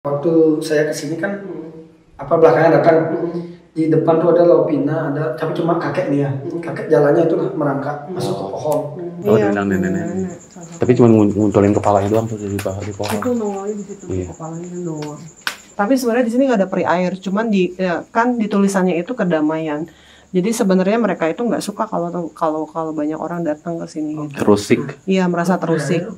Waktu saya kesini kan belakangan datang di depan tuh ada Laupina, ada tapi cuma kakek nih ya, kakek jalannya itu merangkak masuk ke pohon. Oh, nenek. Tapi cuma nguntulin kepalanya doang tuh di bawah di pohon. Itu nongolnya di situ, kepalanya doang. Tapi sebenarnya di sini nggak ada peri air, cuman kan di tulisannya itu kedamaian. Jadi sebenarnya mereka itu nggak suka kalau banyak orang datang ke sini. Gitu. Terusik. Iya, merasa terusik.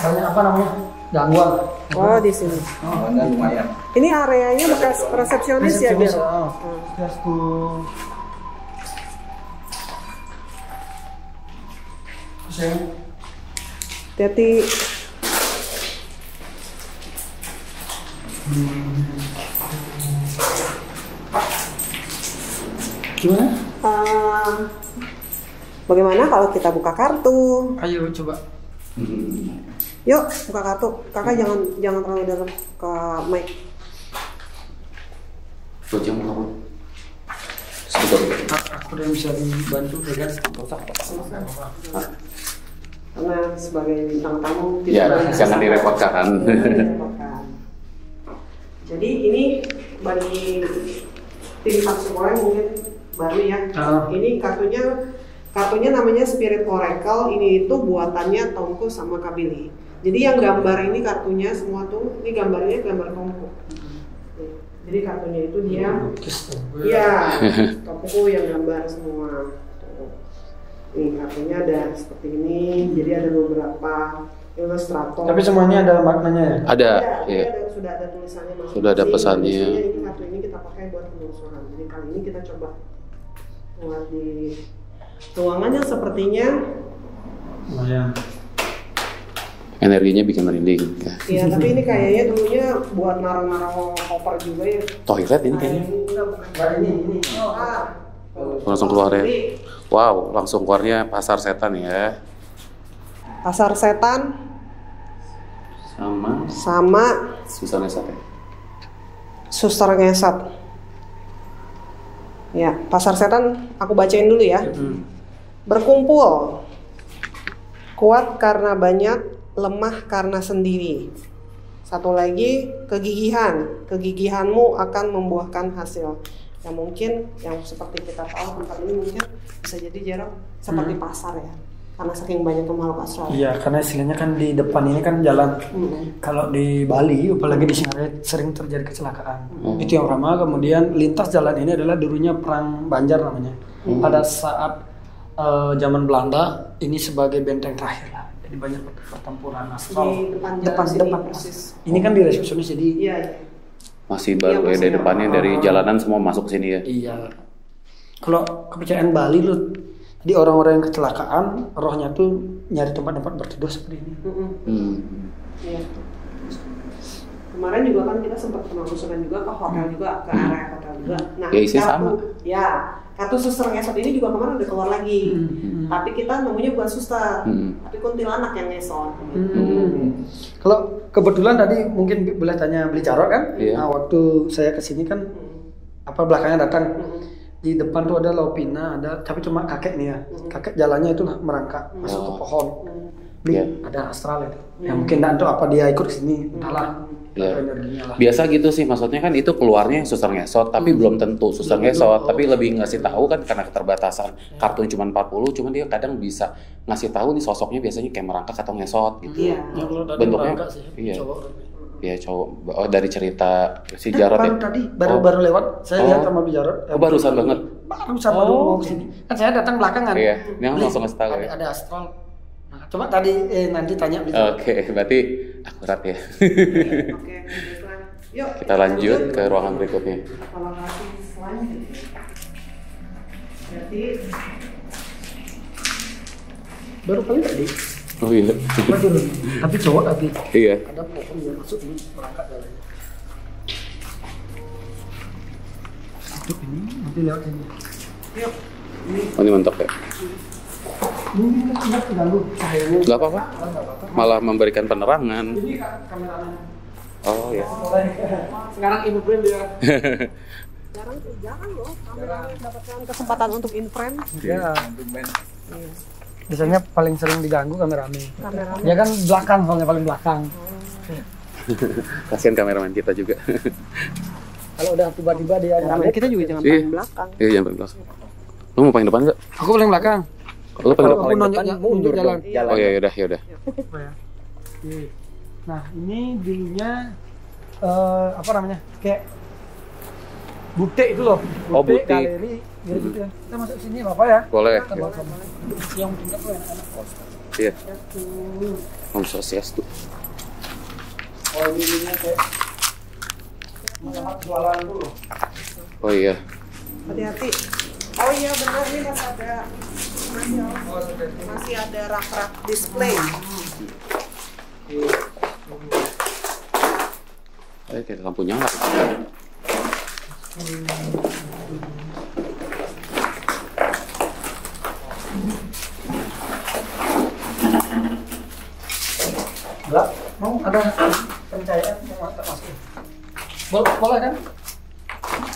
Banyak apa namanya gangguan. Oh, di sini. Lumayan. Ini areanya bekas resepsionis ya, Bill? Hati-hati. Gimana? Bagaimana kalau kita buka kartu? Ayo coba. Yuk, buka kartu. Kakak jangan terlalu dalam ke mic. Bocah mau kamu. Aku yang bisa dibantu pegang. Karena sebagai bintang tamu Ya, jangan direpotkan. Jadi ini bagi tim sekolah mungkin baru ya. Ini kartunya namanya Spirit Oracle. Ini itu buatannya Tomku sama Kabili. Jadi yang gambar ini kartunya semua tuh, ini gambarnya gambar Tomku. Jadi kartunya itu dia, ya Tomku yang gambar semua. Nih kartunya ada seperti ini. Jadi ada beberapa ilustrator. Tapi semuanya ada maknanya ya? Ada, iya. Sudah ada tulisannya masing-masing. Sudah ada pesannya. Ini kartu ini kita pakai buat penelusuran. Jadi kali ini kita coba buat di ruangannya sepertinya. Lumayan. Energinya bikin merinding. Iya, tapi ini kayaknya dulunya buat naruh-naruh koper juga ya. Toilet ini kayaknya. Ini. Langsung keluar ya. Wow, langsung keluarnya pasar setan ya. Pasar setan sama susah ngesat ya. suster ngesat. Ya, pasar setan aku bacain dulu ya. Berkumpul, kuat karena banyak, lemah karena sendiri. Satu lagi, kegigihanmu akan membuahkan hasil. Ya mungkin yang seperti kita tahu tempat ini mungkin bisa jadi jarak seperti pasar ya, karena saking banyaknya makhluk astral. Iya, karena istilahnya kan di depan ini kan jalan. Kalau di Bali, apalagi di Singaraja sering terjadi kecelakaan. Itu yang pertama. Kemudian lintas jalan ini adalah dulunya perang Banjar namanya. Pada saat zaman Belanda, ini sebagai benteng terakhir lah. Jadi banyak pertempuran astral. Di depan persis. Ini kan di resepsionis jadi. Iya. Masih baru ya dari depannya, dari jalanan semua masuk sini ya. Iya. Kalau kepercayaan Bali lu, jadi orang-orang yang kecelakaan, rohnya tuh nyari tempat-tempat berteduh seperti ini. Iya. Kemarin juga kan kita sempat penelusuran juga ke hotel juga, ke area hotel juga. Nah, ya isinya sama. Ya, kartu suster ngesot ini juga kemarin udah keluar lagi. Tapi kita nemunya bukan suster, tapi kuntilanak yang ngesot. Kalau kebetulan tadi mungkin boleh tanya beli carot kan? Iya. Nah, waktu saya kesini kan belakangan datang di depan tuh ada Laupina, ada tapi cuma kakek nih ya. Kakek jalannya itu merangkak masuk ke pohon. Ada astral itu. Ya mungkin nanti apa dia ikut ke sini, entahlah. Energinya lah. Biasa gitu sih, maksudnya kan itu keluarnya suster ngesot, tapi belum tentu suster ngesot, tapi lebih ngasih tahu kan karena keterbatasan. Kartu cuma 40, cuman dia kadang bisa ngasih tahu nih sosoknya biasanya kayak merangkak atau ngesot gitu. Iya. Bentuknya iya. Iya cowok. Oh, dari cerita si Jarot ya. Tadi baru lewat, saya lihat sama Jarot. Barusan banget. Baru mau kesini. Kan saya datang belakangan. Iya, ini langsung ngasih tahu ya. Ada astral. Nah, coba tadi nanti tanya. Oke, berarti akurat ya. Oke, baiklah. Yuk, Kita lanjut ke ruangan berikutnya. Apalagi Jadi Baru kali tadi. Oh iya. Tapi cowok tapi. Iya. Ada pohon yang masuk ini perangkat jalannya. Tutup ini, nanti lewat ini. yuk, Oh, ini mantap ya. Ini kan tidak terganggu cahayanya. Gak apa-apa. Malah memberikan penerangan. Jadi kameranya. Oh ya. Sekarang ibu brand dia. jangan loh kamera mendapatkan kesempatan untuk in frame. Ya. Biasanya paling sering diganggu kameramen. Kameramen. Ya kan belakang, soalnya paling belakang. Kasihan kameramen kita juga. Kalau udah tiba-tiba dia Kameramen kita juga jangan Iya. paling belakang. Iya, jangan paling belakang. Lu mau paling depan nggak? Aku paling belakang. Lu paling Aku depan. nunjuk jalan. Oh iya, yaudah, yaudah. Nah, ini dulunya apa namanya? Kayak butik itu loh. Oh, butik. Galeri, gitu ya. Kita masuk sini Bapak ya. Boleh. Kita bawa sama. Yang tinggal tuh enak-enak. Iya. Om Swastiastu. Oh, ini dulunya kayak jualan dulu. Oh iya. Hati-hati. Oh iya benar nih masih ada rak-rak display. Kayak lampu nyala. Enggak, mau ada pencahayaan mau masuk. Boleh kan?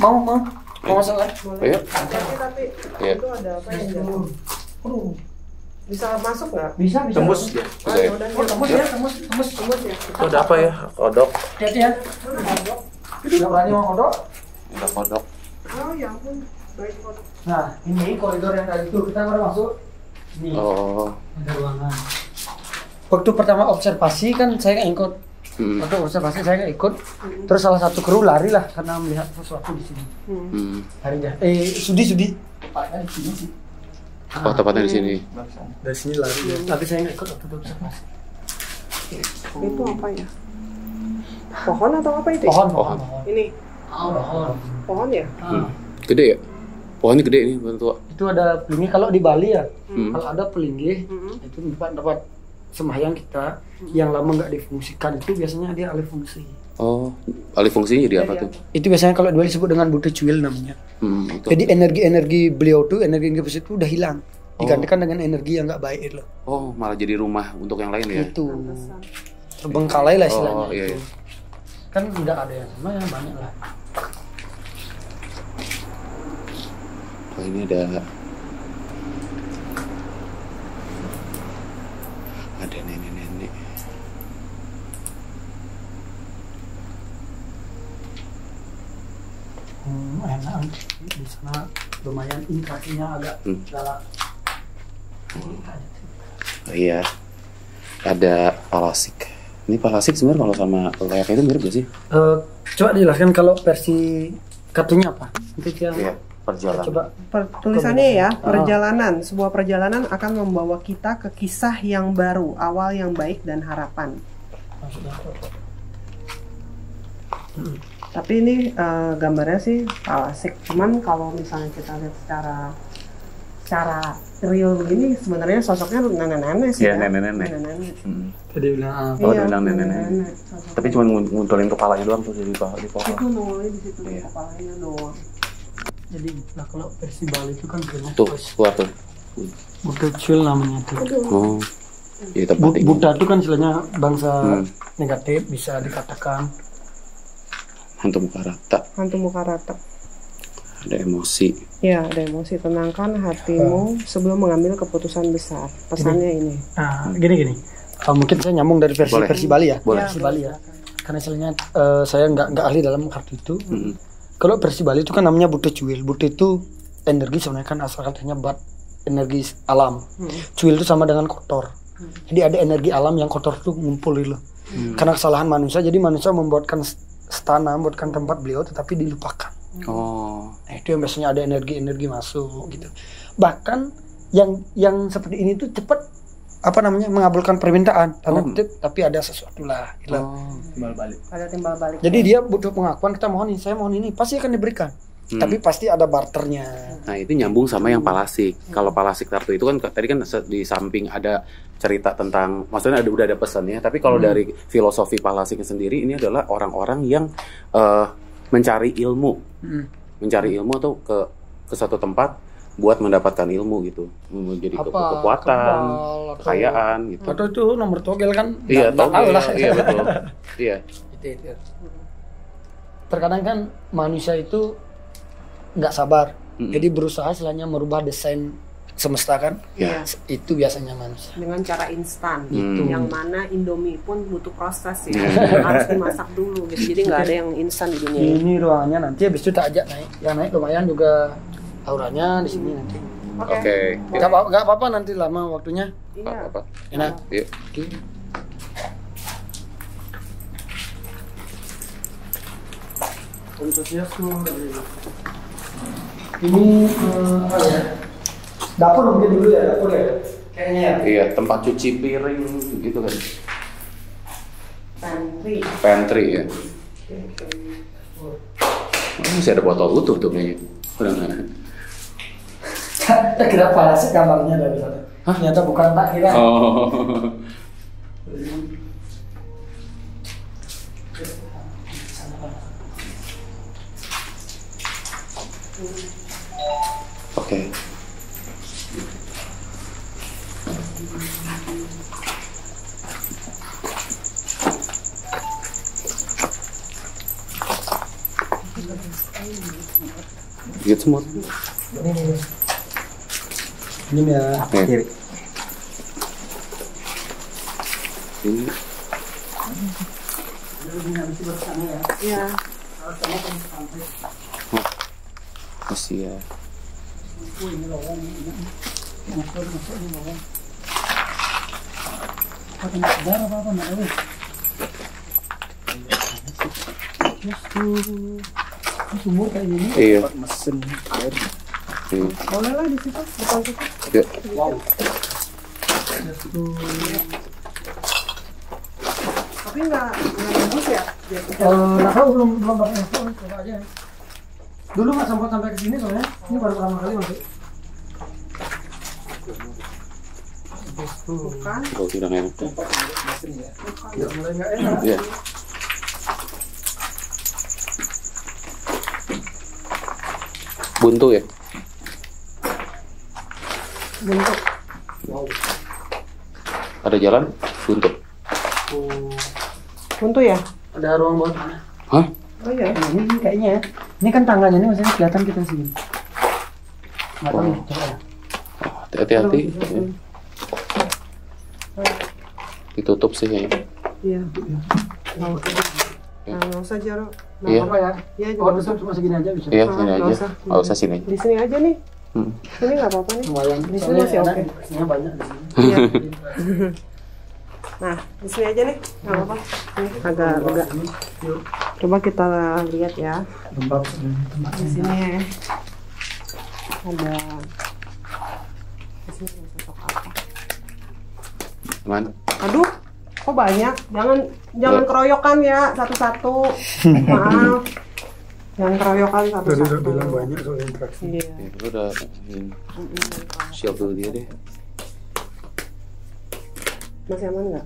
Mau masuk kan? Ayo. Tapi Iya. itu ada apa yang jatuh? Bisa masuk nggak? Bisa. Tembus ya. Bisa ya. Tembus ya. Itu ada apa ya? Kodok. Hati-hati ya. Nggak berani mau kodok. Ada kodok. Oh ya ampun. Baik kok. Nah, ini koridor yang tadi itu kita baru masuk. Nih, Oh. ada ruangan. Waktu pertama observasi kan saya nggak ikut. Waktu observasi saya nggak ikut. Terus salah satu kru lari lah karena melihat sesuatu di sini. Lari dah. Sudi. Tepatnya di sini sih. Oh, tepatnya di sini. Dari sini lari. Tapi saya nggak ikut waktu observasi. Itu apa ya? Pohon atau apa itu? Pohon. Ini Pohon. pohon ya? Gede ya? Pohonnya gede ini, bentuk. Itu ada pelinggih kalau di Bali ya. Kalau ada pelinggih itu dapat sembahyang kita yang lama nggak difungsikan itu biasanya dia alih fungsi. Oh, alih fungsinya jadi apa tuh? Itu biasanya kalau di Bali disebut dengan buta cuil namanya. Itu. Jadi energi beliau tuh energi positif itu udah hilang. Digantikan dengan energi yang nggak baik itu loh. Oh, malah jadi rumah untuk yang lain ya? Itu terbengkalai lah istilahnya. Oh, iya. Kan tidak ada yang sama ya, banyak lah. Oh, ini ada nenek-nenek. Enak di sana lumayan interaksinya agak galak. Oh iya. Ada palasik. Ini palasik sebenarnya kalau sama leak itu mirip gak sih? Coba dijelaskan kalau versi kartunya apa? Nanti kita Iya, perjalanan. coba. Tulisannya ya, perjalanan. Sebuah perjalanan akan membawa kita ke kisah yang baru, awal yang baik dan harapan. Maksudnya apa? Tapi ini gambarnya sih palasik. Cuman kalau misalnya kita lihat secara real begini, sebenarnya sosoknya nenek-nenek sih. Iya, ya. nenek-nenek. Tadi bilang Oh, Iya, dia bilang nenek-nenek. sosoknya. Tapi cuma nguntulin kepalanya doang tuh di pohon. Itu nongolnya di situ Iya. kepalanya doang. jadi nah kalau versi Bali itu kan banyak Tuh, keluar tuh. buta cuil namanya tuh. Oh. Iya, tepat. Buddha itu kan istilahnya bangsa negatif bisa dikatakan. Hantu muka rata. Hantu muka rata. Ada emosi. Ya, ada emosi. Tenangkan hatimu sebelum mengambil keputusan besar. Pesannya ini. Nah, gini. Mungkin saya nyambung dari versi Boleh. Bali ya. Boleh. Versi Bali ya. Karena istilahnya saya nggak ahli dalam kartu itu. Kalau versi Bali itu kan namanya buta cuil. Buta itu energi sebenarnya kan asal katanya bat energi alam. Cuil itu sama dengan kotor. Jadi ada energi alam yang kotor itu ngumpul gitu. Karena kesalahan manusia, jadi manusia membuatkan stana, membuatkan tempat beliau tetapi dilupakan. Oh. Nah, itu yang biasanya ada energi masuk gitu. Bahkan yang seperti ini tuh cepat mengabulkan permintaan tanda kutip, tapi ada sesuatu lah gitu. Ada timbal balik. Jadi dia butuh pengakuan, kita mohon ini, saya mohon ini, pasti akan diberikan. Tapi pasti ada barternya. Nah itu nyambung sama yang palasik. Kalau palasik kartu itu kan tadi kan di samping ada cerita tentang, maksudnya udah ada pesannya. Tapi kalau dari filosofi palasiknya sendiri, ini adalah orang-orang yang mencari ilmu, atau ke suatu tempat buat mendapatkan ilmu gitu, menjadi kekuatan, kekayaan gitu. Atau itu nomor togel kan? Iya, tahu lah. Iya betul. Iya. Itu. Terkadang kan manusia itu nggak sabar, jadi berusaha istilahnya merubah desain semesta kan. Iya. Itu biasanya manusia. Dengan cara instan, Gitu. yang mana Indomie pun butuh proses ya, harus dimasak dulu gitu. Jadi nggak ada yang instan di dunia ini. Ini ruangannya nanti habis itu tak ajak naik. Yang naik lumayan juga auranya di sini nanti. Oke. Nggak apa-apa nanti lama waktunya. Iya. Apa? Enak. Iya. Ini apa ya? Dapur mungkin dulu ya, dapur ya. Kayaknya ya. Iya, tempat cuci piring gitu kan. Pantry ya. Masih ada botol utuh tuh kayaknya. Udah nggak? Tak kira palasik gambarnya dari sana. Ternyata bukan, tak kira. Oh. Oke. Gitu semua. Ini ya. Kiri. Ini. Iya. Masih ya. Sumur kayak gini. Iya. Mesin air. Iya. Boleh lah di situ, depan situ. Ya. Wow. Tapi nggak bagus ya. Nggak tahu, belum pakai handphone, coba aja. Dulu nggak sempat sampai ke sini soalnya. Ini baru pertama kali masuk. Bukan. Oh, tidak enak. Udah mulai nggak enak. Iya. Buntu ya? Bentuk. Wow. Ada jalan buntu. Buntu ya? Ada ruang buat mana? Hah? Oh iya. Ini kayaknya ya. Ini kan tangganya ini maksudnya kelihatan kita sini. Nggak tahu nih, coba ya. Oh, hati-hati. Ditutup sih kayaknya. Iya. Nah, nggak usah Jaro. Nggak Iya. apa-apa ya. Iya, Oh, juga bisa cuma segini aja bisa. Iya, Ah, sini nggak aja. usah. Nggak usah sini. Di sini aja nih. Hmm. Ini nggak apa-apa nih. Lumayan. Di sini Soalnya masih enak, oke. isinya banyak di sini. Iya. Nah, di sini aja nih. Nggak apa-apa. Nih, agak lega. Yuk. Coba kita lihat ya. Lembab Di tempatnya. sini ya. Ada. Di sini ada sosok apa? Mana? Aduh, kok banyak? Jangan keroyokan ya satu-satu. Maaf. Jangan keroyokan Tadi satu-satu. udah bilang banyak soal interaksi. Iya. Ya, lu udah shield dulu dia deh. Masih aman nggak?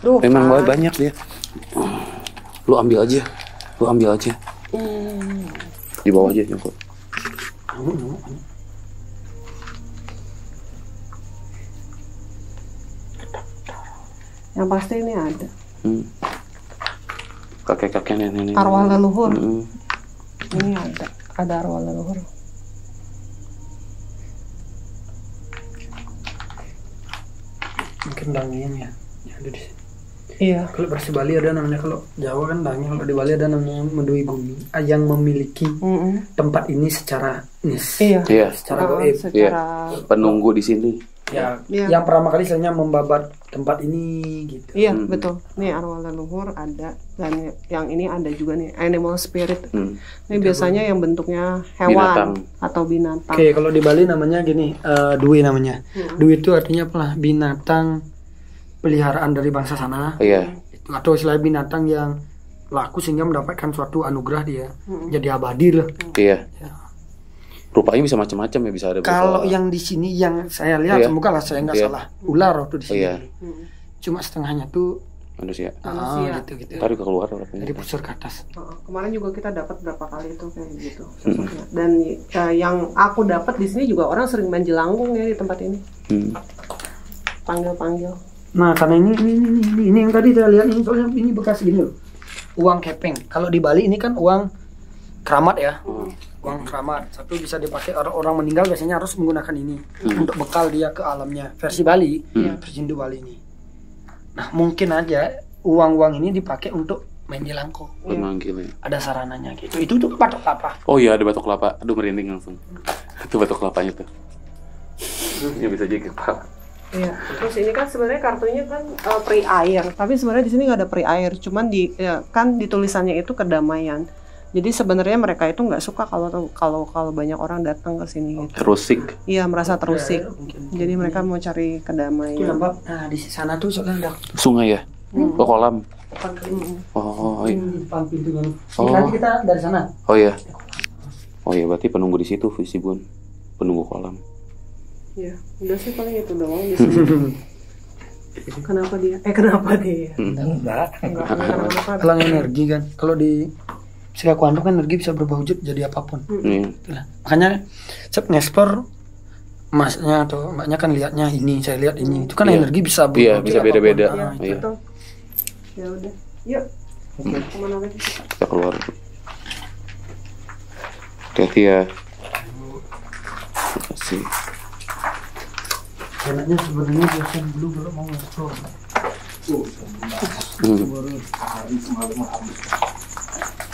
Duh, Memang kan. banyak dia. Lu ambil aja. Di bawah aja nyangkut. Yang pasti ini ada. Kakek-kakek nenek-nenek. Arwah leluhur. Hmm. Ini ada arwah leluhur. Mungkin dangin ya. Ya ada di sini. Iya. Kalau versi Bali ada namanya, kalau Jawa kan dangin, kalau di Bali ada namanya Medui Bumi yang memiliki tempat ini secara nis. Iya. Iya. Secara goib. Secara Penunggu di sini. Ya, Iya. yang pertama kali istilahnya membabat tempat ini gitu. iya betul. Nih arwah leluhur ada, dan yang ini ada juga nih animal spirit. Ini biasanya yang bentuknya hewan Binatang. atau binatang. Oke, kalau di Bali namanya gini, Dwi namanya. Dwi itu artinya apa lah? Binatang peliharaan dari bangsa sana. Iya. atau istilah binatang yang laku sehingga mendapatkan suatu anugerah dia jadi abadi lah. Iya. Ya. Rupanya bisa macam-macam ya, bisa ada Kalau berupa- yang di sini yang saya lihat, Iya. semoga lah saya nggak Iya. salah, ular waktu di sini. Iya. Cuma setengahnya tuh manusia. Manusia. gitu. Tadi keluar orangnya. Dari pusar ke atas. Kemarin juga kita dapat berapa kali itu kayak gitu sosoknya. Dan yang aku dapat di sini juga orang sering main jelangkung ya di tempat ini. Panggil-panggil. Nah, karena ini yang tadi saya lihat ini, soalnya ini bekas gini loh. Uang kepeng. Kalau di Bali ini kan uang keramat ya. Uang keramat. Satu bisa dipakai orang meninggal biasanya harus menggunakan ini untuk bekal dia ke alamnya. Versi Bali, versi Hindu Bali ini. Nah, mungkin aja uang-uang ini dipakai untuk main jelangkung. Memanggil ya. Ada sarananya gitu. Itu tuh batok kelapa. Oh iya, ada batok kelapa. Aduh, merinding langsung. Itu batok kelapanya tuh. Ya bisa jadi kepala. Iya. Terus ini kan sebenarnya kartunya kan peri air, tapi sebenarnya di sini nggak ada peri air. Cuman kan di tulisannya itu kedamaian. Jadi sebenarnya mereka itu nggak suka kalau banyak orang datang ke sini gitu. Terusik. Iya, merasa terusik. Jadi mereka mau cari kedamaian. Nah, di sana tuh soalnya ada Sungai ya? Oh, kolam. Oh, iya. di depan pintu kan. Oh. Nanti kita dari sana. Oh iya. Oh iya, berarti penunggu di situ si Bun. Penunggu kolam. Ya, udah sih paling itu doang di sini. Kenapa dia? Kenapa dia? Enggak kenapa. Kelang energi kan. Kalau di Sika kuantum kan energi bisa berubah wujud jadi apapun. Iya. Itulah. Makanya saya ngeksplor masnya atau mbaknya kan lihatnya ini, saya lihat ini. Itu kan Iya. energi bisa berubah Iya, wujud bisa apapun. beda-beda. Ah, Iya, Iya. betul. Ya udah. Yuk. Kemana lagi? Kita keluar. Hati-hati ya. Terima kasih. enaknya sebenarnya bosan dulu kalau mau ngeksplor.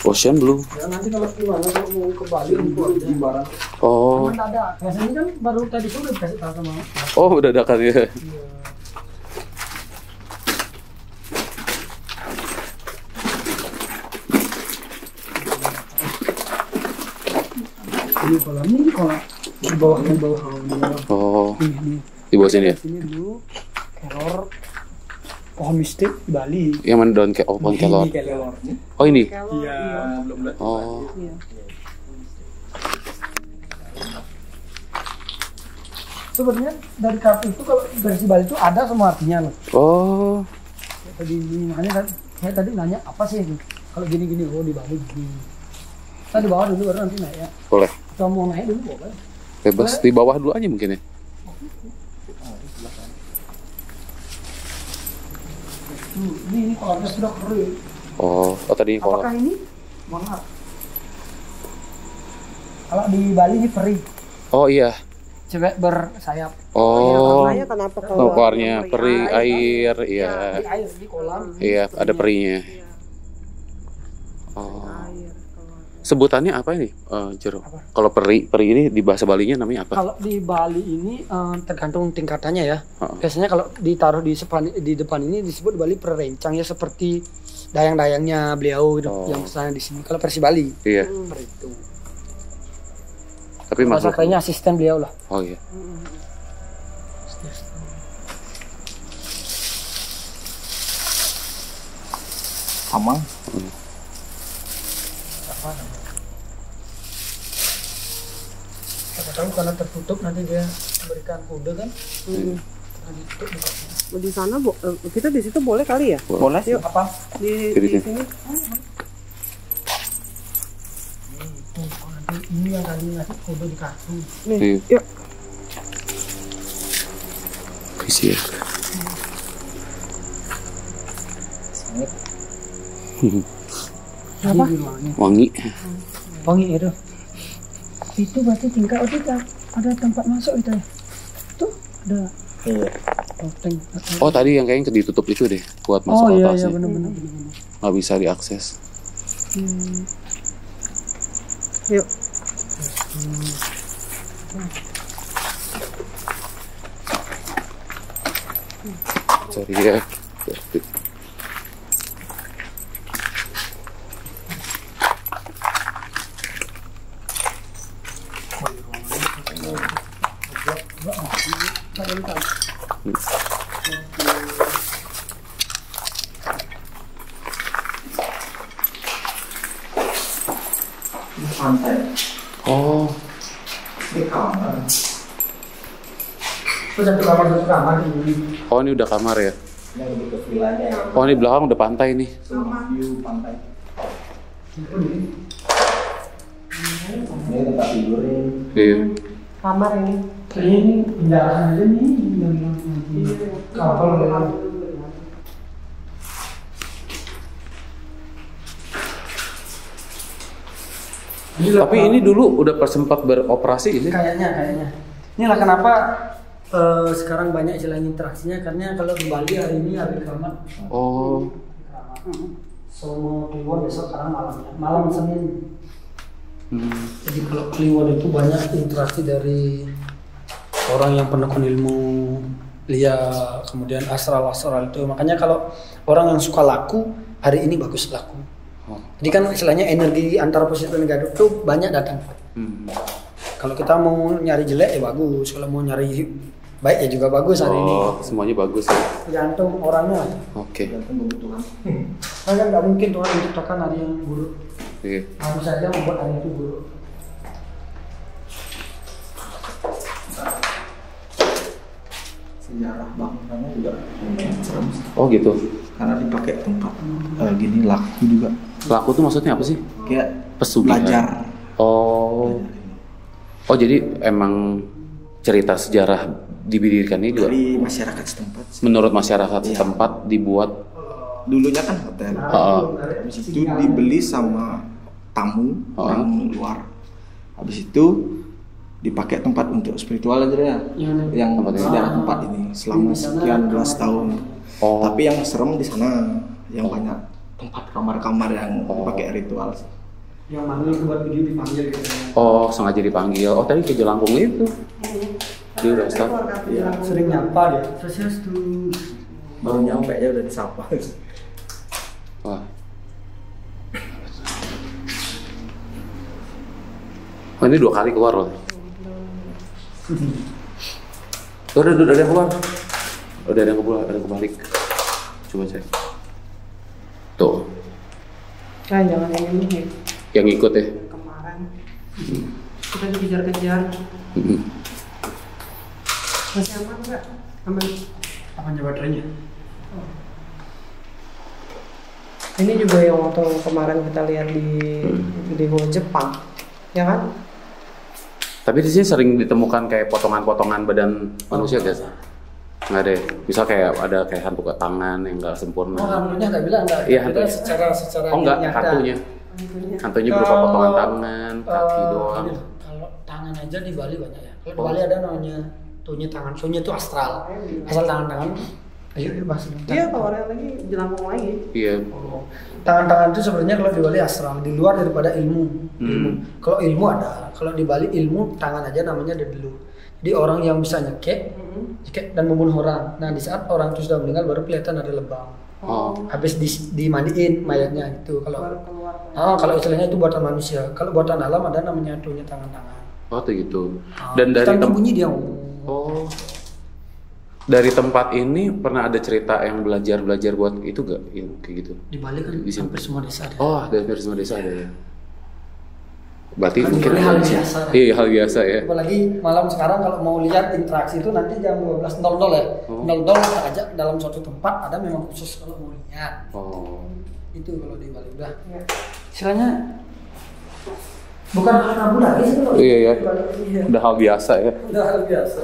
Ocean Blue. Ya nanti kalau gimana kalau mau ke Bali info aja. Oh. Cuman ada. Biasanya kan baru tadi sore dikasih tahu sama. Oh, udah dekat ya. Ini kolam ini kolam di bawah. Oh. Ini. Di bawah sini ya. Sini dulu kelor pohon mistik di Bali. Yang mana daun pohon kelor. Ini kelor. Oh, ini. Iya. Oh. Iya. Sebenarnya dari kartu itu kalau versi Bali itu ada semua artinya loh. Oh. Tadi ini makanya kan saya tadi nanya apa sih ini? Kalau gini-gini oh di Bali gini. Kita di bawah dulu baru nanti naik ya. Boleh. Kita mau naik dulu boleh. Bebas di bawah dulu aja mungkin ya. Ini kolamnya sudah kering. Oh, tadi Apakah kolam. ini? Mohon maaf. Kalau di Bali ini peri, Oh iya. cewek bersayap. Oh. Makanya kenapa Oh, keluarnya peri air, Di iya. air di kolam. Iya, ada perinya. Oh. Sebutannya apa ini, Jero? Kalau peri ini di bahasa Balinya namanya apa? Kalau di Bali ini tergantung tingkatannya ya. Oh. Biasanya kalau ditaruh di depan ini disebut Bali perencang ya, seperti dayang-dayangnya beliau gitu, Oh. yang sana di sini. Kalau versi Bali Iya. seperti itu. Tapi Bahasa makhluk. kerennya asisten beliau lah. Oh iya. Amang. Siapa tahu karena tertutup nanti dia memberikan kode kan. Karena ditutup bukanya. Di sana kita di situ boleh kali ya? Boleh. Yuk. Apa? Di Di sini. Oh, nanti ini yang tadi ngasih kode di kartu. Nih. Iya. Yuk. Isi ya. Apa? Ini di ruangannya. Wangi. Wangi itu. Itu berarti tingkat ada tempat masuk itu ya. Tuh ada Iya. loteng. Oh, tadi yang kayaknya ditutup itu deh buat Oh masuk iya iya atasnya. benar-benar. Nggak bisa diakses. Yuk. Sorry ya. pantai. Oh. Ini kamar. Satu kamar ini. Oh, ini udah kamar ya? Yang lebih ke villanya. Oh, ini belakang udah pantai nih. Sama view pantai. Ini tempat tidurnya. Iya. Kamar ini. Ini penjarahan aja nih. Kapal ya. Tapi ini dulu udah sempat beroperasi ini. Kayaknya. Inilah kenapa sekarang banyak istilahnya interaksinya, karena kalau di Bali hari ini hari keramat. Oh. Semua Kliwon besok karena malam Senin. Jadi kalau Kliwon itu banyak interaksi dari orang yang penekun ilmu liya, kemudian astral itu. Makanya kalau orang yang suka laku hari ini bagus laku. Jadi kan istilahnya energi antara positif dan negatif itu banyak datang. Kalau kita mau nyari jelek ya bagus, kalau mau nyari baik ya juga bagus hari ini. Semuanya bagus ya. Tergantung orangnya. Oke. Tergantung kebutuhan. Kan nggak mungkin Tuhan menciptakan hari yang buruk. Iya. Harus saja membuat hari itu buruk. Sejarah bangunannya juga serem. Oh gitu. Karena dipakai tempat gini laku juga. Laku tuh maksudnya apa sih? Kayak Pesugihan. belajar. Oh. Oh jadi emang cerita sejarah didirikan ini juga Dari masyarakat setempat. menurut masyarakat setempat dibuat. Dulunya kan hotel. Habis itu dibeli sama tamu orang luar. Habis itu dipakai tempat untuk spiritual aja ya. Yang sejarah tempat ini selama sekian belas tahun. Oh. Tapi yang serem di sana, yang banyak tempat kamar-kamar yang dipakai ritual. Yang mana yang buat video dipanggil gitu. Oh sengaja dipanggil. Oh tadi ke Jelangkung itu. Dia udah start. Iya. Sering nyapa dia. Sukses tuh. Baru nyampe aja udah disapa. Wah. Oh ini 2 kali keluar loh. Udah ada yang keluar. Udah ada yang kebalik. Coba cek. Tuh. Jangan yang ini. Yang ikut ya. Kemarin kita dikejar-kejar. Masih aman nggak? Aman. Apanya baterainya? Ini juga yang waktu kemarin kita lihat di video Jepang, ya kan? Tapi di sini sering ditemukan kayak potongan-potongan badan manusia guys. Nggak ada. Misal kayak ada kayak hantu ke tangan yang nggak sempurna. Oh, hantunya nggak bilang nggak. Iya, Kita hantunya. secara Oh enggak, nyata. hantunya. Hantunya berupa potongan tangan, kaki doang. Kalau tangan aja di Bali banyak ya. Kalau di Bali ada namanya tunya tangan. Tunya itu astral. Asal tangan-tangan. Ayo bahas. Iya, kalau orang lagi jelangkung lagi. Iya. Tangan-tangan itu sebenarnya kalau di Bali astral, di luar daripada ilmu. Kalau ilmu ada, kalau di Bali ilmu tangan aja namanya ada dulu. Jadi orang yang bisa nyekek dan membunuh orang. Nah di saat orang itu sudah meninggal baru kelihatan ada lebam. Habis dimandiin mayatnya itu. Kalau istilahnya itu buatan manusia. Kalau buatan alam ada namanya tunya tangan-tangan. Oh tuh gitu. Dan dari bunyi dia. Oh. Dari tempat ini pernah ada cerita yang belajar buat itu gak? Kayak gitu. Di Bali kan Di sini. hampir semua desa ada. Oh, dari semua desa ada ya. Berarti Kan mungkin hal biasa. Iya, hal biasa ya. Apalagi malam sekarang kalau mau lihat interaksi itu nanti jam 12.00 ya. 00 aja dalam suatu tempat ada memang khusus kalau mau lihat. Oh. Itu kalau di Bali udah. Istilahnya bukan hal tabu lagi sih kalau. Iya ya. di Bali. Iya. Udah hal biasa ya. Udah hal biasa.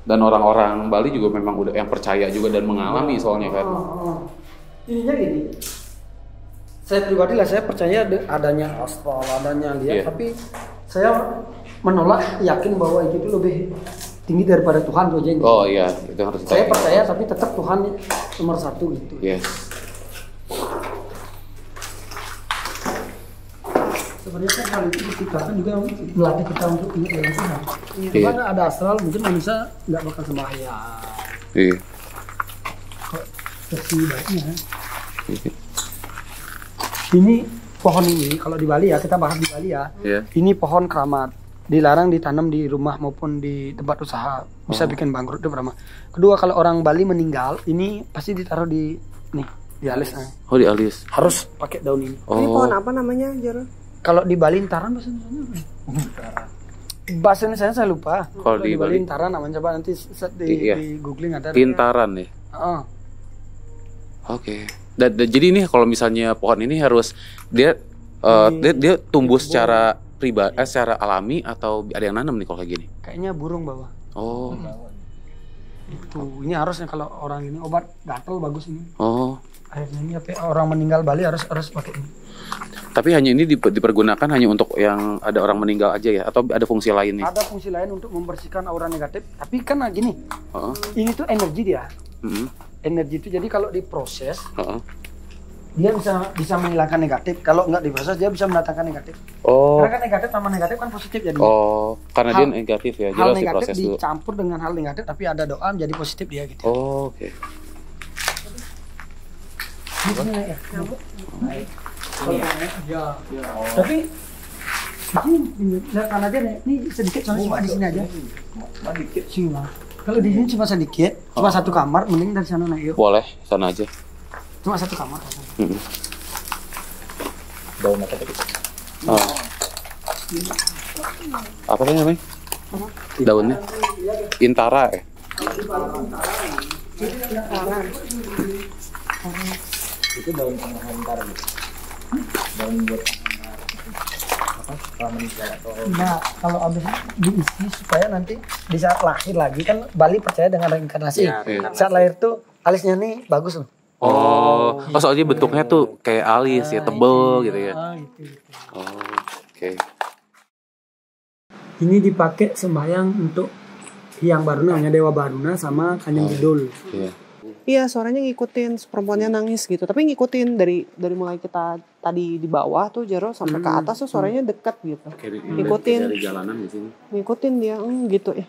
Dan orang-orang Bali juga memang udah yang percaya juga dan mengalami soalnya kan. Ininya gini. Saya pribadi lah saya percaya adanya astral, adanya lihat, tapi saya menolak yakin bahwa itu lebih tinggi daripada Tuhan tuh aja. Oh iya, itu harus Saya percaya tapi tetap Tuhan nomor 1 gitu. Yes. Sebenarnya kan hal itu diciptakan juga melatih kita untuk ingat dengan Tuhan. Iya. Karena ada astral mungkin manusia nggak bakal sembahyang. Iya. Versi baiknya. Ini pohon ini kalau di Bali ya, kita bahas di Bali ya. Iya. Ini pohon keramat. Dilarang ditanam di rumah maupun di tempat usaha. Bisa bikin bangkrut itu pertama. Kedua, kalau orang Bali meninggal, ini pasti ditaruh di nih, di alisnya. Oh di alis. Harus pakai daun ini. Oh. Ini pohon apa namanya, Jaro? Kalau di Bali Intaran bahasa Indonesia apa? Bahasa Indonesia saya lupa. Kalau di Bali Intaran namanya, coba nanti di googling ada. Intaran ya. Oke. Jadi ini kalau misalnya pohon ini harus dia tumbuh secara secara alami atau ada yang nanam nih kalau kayak gini? Kayaknya burung bawah. Oh. Itu ini harusnya kalau orang ini obat gatal bagus ini. Oh. Akhirnya ini orang meninggal Bali harus pakai ini. Tapi hanya ini dipergunakan hanya untuk yang ada orang meninggal aja ya, atau ada fungsi lain nih? Ada fungsi lain untuk membersihkan aura negatif. Tapi kan gini, ini tuh energi dia. Energi itu jadi kalau diproses, dia bisa menghilangkan negatif. Kalau nggak diproses dia bisa mendatangkan negatif. Oh. Karena kan negatif sama negatif kan positif jadi. Oh, karena dia negatif ya. Jadi hal harus negatif diproses dulu. dicampur dengan hal negatif, tapi ada doa menjadi positif dia gitu. Oh, oke. Ya. Tapi ini lihat aja nih. Ini sedikit soalnya cuma di sini aja. Sedikit sih lah. Kalau di sini cuma sedikit, cuma satu kamar, mending dari sana naik yuk. Boleh, sana aja. Cuma satu kamar. Daun apa tadi? Apa tadi namanya? Daunnya? Intara ya? Itu daun tanaman Intara gitu. Daun buat kalau meninggal atau kalau abis diisi supaya nanti di saat lahir lagi kan Bali percaya dengan reinkarnasi. Saat lahir tuh alisnya nih bagus loh. Oh, soalnya bentuknya tuh kayak alis ya, tebel gitu ya. Gitu. Oh, oke. Ini dipakai sembahyang untuk Hyang Baruna, namanya Dewa Baruna sama Kanjeng Kidul. Iya. Iya, suaranya ngikutin perempuannya nangis gitu. Tapi ngikutin dari mulai kita tadi di bawah tuh Jero sampai ke atas tuh suaranya dekat gitu. Ngikutin dari jalanan di sini. Ngikutin dia gitu ya.